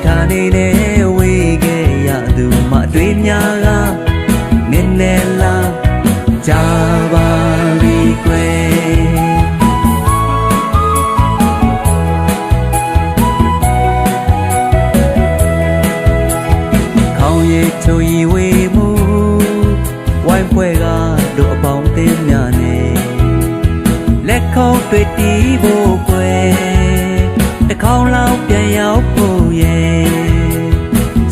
ထားနေတဲ့ဝေးခဲ့ရသူမတွေ့များကနည်းနည်းလားကြပါပြီကွယ်ခေါင်းရည်ချိုရီဝေးမှုဝိုင်းပွဲကတို့အပေါင်းအသင်းများနဲ့လက်ခုပ်တွေ့တီးဖို့ကွယ်တစ်ခေါင်းလောက်ပြန်ရောက်ဖို့ရဲ့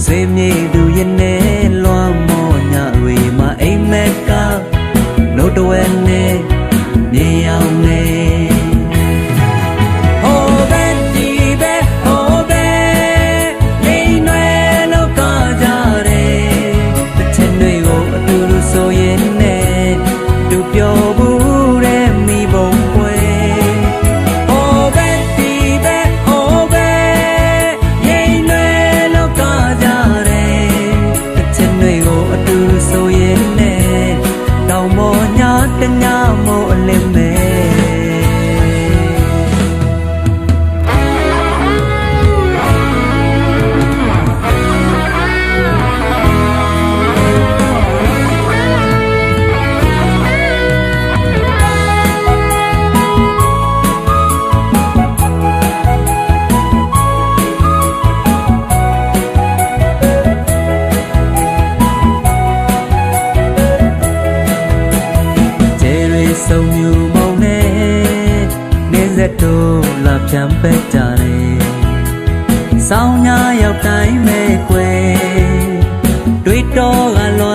ဆွေမြေသူရဲ့နဲ့လွမ်းမောညတွေမှာအိမ်မက်ကနှုတ်တဝဲနဲ့နေအောင်နေဆိုရင်နဲ့သူပြောဘူးတဲ့မိဘုံပွဲဟိုပဲဒီပဲဟိုပဲရိမ်လွယ်လောကကြတယ်အချင်းတွေကိုအတူဆိုရင်နဲ့တောင်ပေါ်ညာတညာမို့အလင်းမဲ့ဆုံမြူမောင်နဲ့နေစက်တို့လာပြန်ပက်ကြတယ်ဆောင်းညာရောက်တိုင်းမဲ့ကွယ်တွေးတော့ကလွ